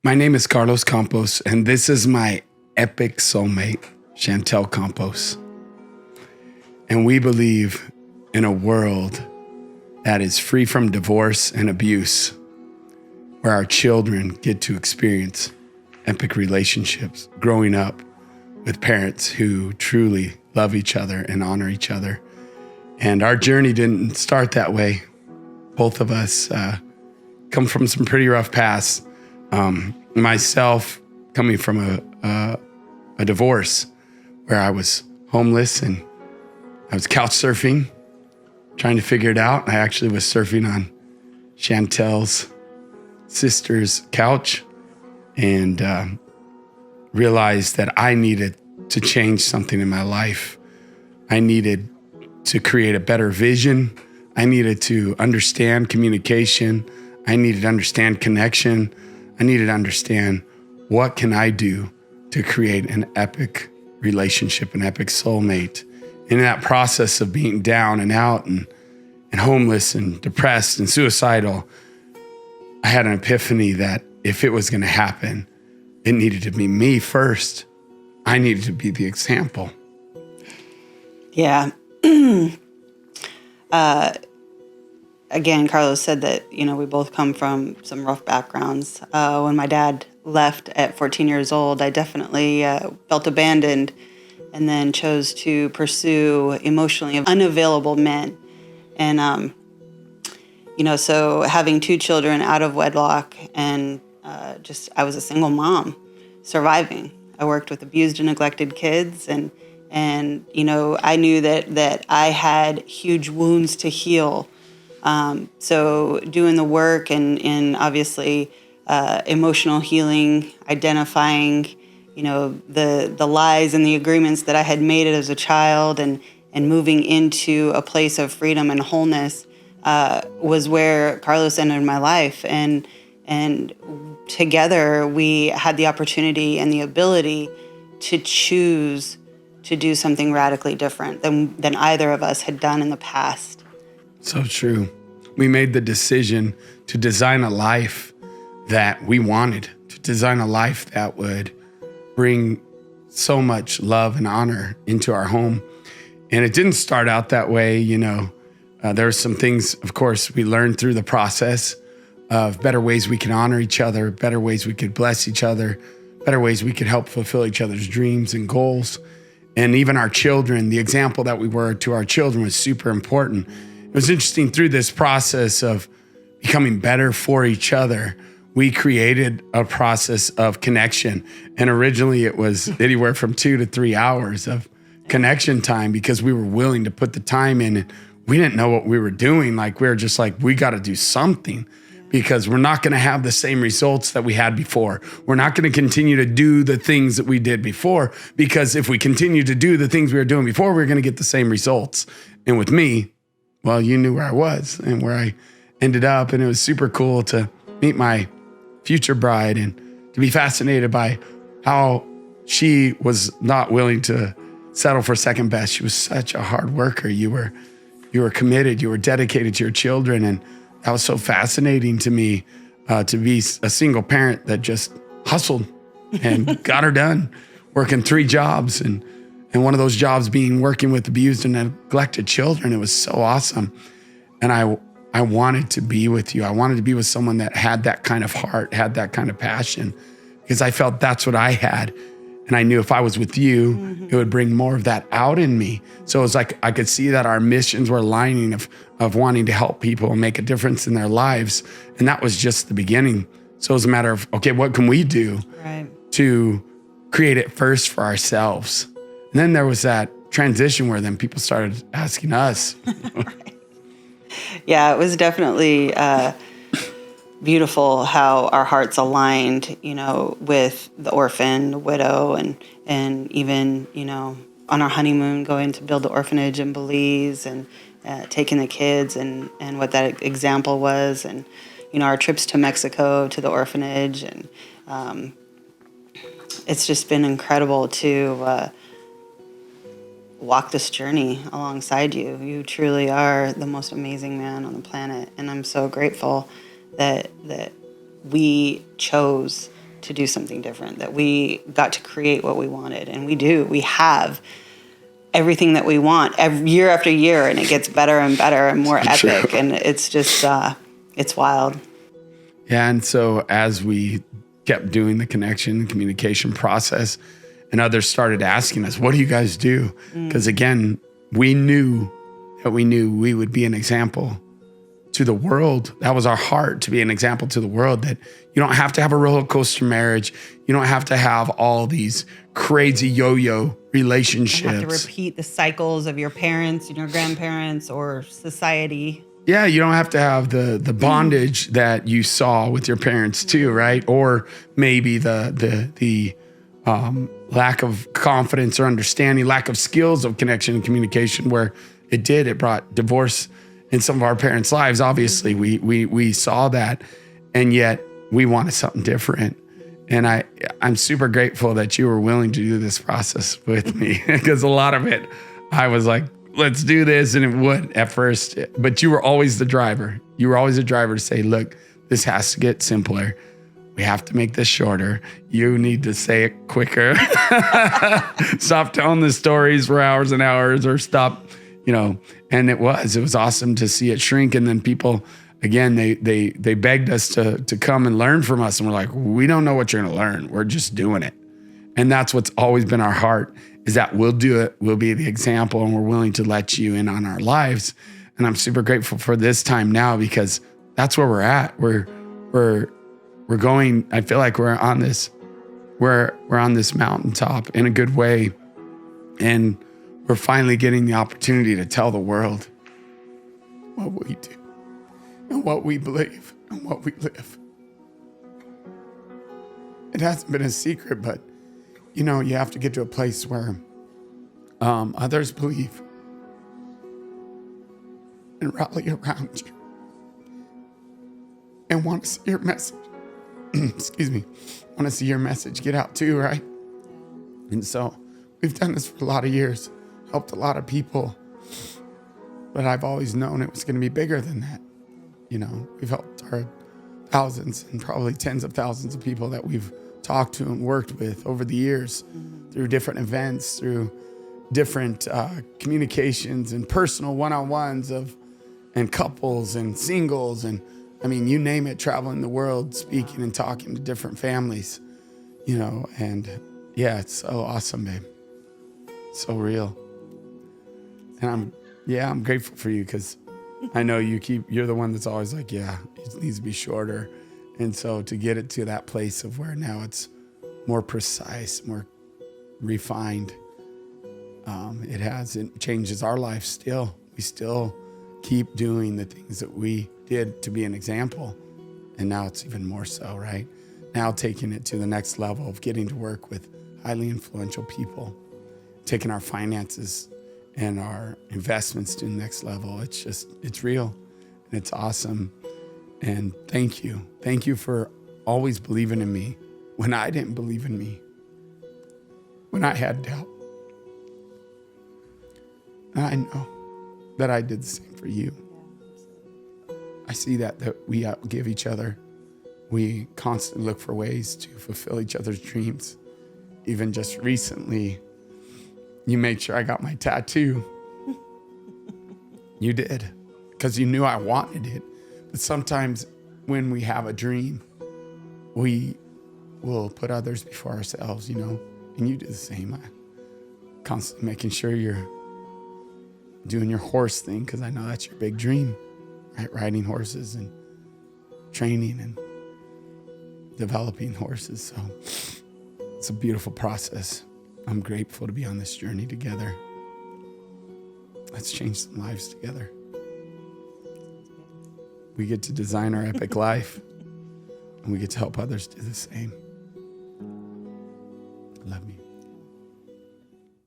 My name is Carlos Campos, and this is my epic soulmate, Chantel Campos. And we believe in a world that is free from divorce and abuse, where our children get to experience epic relationships, growing up with parents who truly love each other and honor each other. And our journey didn't start that way. Both of us come from some pretty rough pasts. Myself coming from a divorce where I was homeless and I was couch surfing, trying to figure it out. I actually was surfing on Chantel's sister's couch and realized that I needed to change something in my life. I needed to create a better vision. I needed to understand communication. I needed to understand connection. I needed to understand what can I do to create an epic relationship, an epic soulmate. In that process of being down and out and homeless and depressed and suicidal, I had an epiphany that if it was going to happen, it needed to be me first. I needed to be the example. Yeah. Again, Carlos said that, we both come from some rough backgrounds. When my dad left at 14 years old, I definitely felt abandoned and then chose to pursue emotionally unavailable men. And, so having two children out of wedlock and I was a single mom surviving. I worked with abused and neglected kids and I knew that I had huge wounds to heal. So doing the work and obviously emotional healing, identifying, the lies and the agreements that I had made as a child and moving into a place of freedom and wholeness was where Carlos entered my life. And together we had the opportunity and the ability to choose to do something radically different than either of us had done in the past. So true. We made the decision to design a life that we wanted, to design a life that would bring so much love and honor into our home. And it didn't start out that way. There were some things, of course, we learned through the process of better ways we can honor each other, better ways we could bless each other, better ways we could help fulfill each other's dreams and goals. And even our children, the example that we were to our children was super important. It was interesting through this process of becoming better for each other. We created a process of connection. And originally it was anywhere from 2 to 3 hours of connection time because we were willing to put the time in. And we didn't know what we were doing. We were just we got to do something because we're not going to have the same results that we had before. We're not going to continue to do the things that we did before because if we continue to do the things we were doing before, we're going to get the same results. And with me, well, you knew where I was and where I ended up. And it was super cool to meet my future bride and to be fascinated by how she was not willing to settle for second best. She was such a hard worker. You were committed, you were dedicated to your children. And that was so fascinating to me to be a single parent that just hustled and got her done, working 3 jobs and one of those jobs being working with abused and neglected children. It was so awesome. And I wanted to be with you. I wanted to be with someone that had that kind of heart, had that kind of passion, because I felt that's what I had. And I knew if I was with you, it would bring more of that out in me. So it was like I could see that our missions were aligning of wanting to help people and make a difference in their lives. And that was just the beginning. So it was a matter of, okay, what can we do to create it first for ourselves? And then there was that transition where then people started asking us. Right. Yeah, it was definitely beautiful how our hearts aligned, with the orphan, the widow, and even, on our honeymoon going to build the orphanage in Belize and taking the kids and what that example was, and, our trips to Mexico to the orphanage. And it's just been incredible to walk this journey alongside you. You truly are the most amazing man on the planet, and I'm so grateful that we chose to do something different, that we got to create what we wanted. And we have everything that we want year after year, and it gets better and better and more epic. And it's just, it's wild. Yeah. And so as we kept doing the connection, communication process, and others started asking us, what do you guys do? Because again, we knew we would be an example to the world. That was our heart, to be an example to the world, that you don't have to have a roller coaster marriage. You don't have to have all these crazy yo-yo relationships. You have to repeat the cycles of your parents and your grandparents or society. Yeah, you don't have to have the bondage that you saw with your parents too, right? Or maybe the lack of confidence or understanding, lack of skills of connection and communication, where it brought divorce in some of our parents' lives. Obviously, we saw that, and yet we wanted something different. And I'm super grateful that you were willing to do this process with me, because a lot of it, I was like, let's do this. And it would at first, but you were always the driver. You were always the driver to say, look, this has to get simpler. We have to make this shorter. You need to say it quicker. Stop telling the stories for hours and hours, or stop, and it was awesome to see it shrink. And then people, again, they begged us to come and learn from us. And we're like, we don't know what you're going to learn. We're just doing it. And that's what's always been our heart, is that we'll do it. We'll be the example, and we're willing to let you in on our lives. And I'm super grateful for this time now, because that's where we're at. We're going, I feel like we're on this mountaintop in a good way. And we're finally getting the opportunity to tell the world what we do and what we believe and what we live. It hasn't been a secret, but you have to get to a place where others believe and rally around you and want to see your message. Excuse me. Want to see your message get out too, right? And so we've done this for a lot of years, helped a lot of people, but I've always known it was going to be bigger than that. We've helped our thousands and probably tens of thousands of people that we've talked to and worked with over the years, through different events, through different communications and personal one-on-ones and couples and singles, and you name it, traveling the world, speaking and talking to different families, and yeah, it's so awesome, babe. So real. And I'm grateful for you, because I know you're the one that's always like, yeah, it needs to be shorter. And so to get it to that place of where now it's more precise, more refined, it changes our life still. We still keep doing the things that we did to be an example. And now it's even more so, right? Now taking it to the next level of getting to work with highly influential people, taking our finances and our investments to the next level. It's real and it's awesome. And thank you. Thank you for always believing in me when I didn't believe in me, when I had doubt. And I know that I did the same for you. I see that we outgive each other. We constantly look for ways to fulfill each other's dreams. Even just recently, you made sure I got my tattoo. You did, because you knew I wanted it. But sometimes when we have a dream, we will put others before ourselves, and you do the same. I constantly making sure you're doing your horse thing, because I know that's your big dream, right? Riding horses and training and developing horses. So it's a beautiful process. I'm grateful to be on this journey together. Let's change some lives together. We get to design our epic life, and we get to help others do the same. I love you.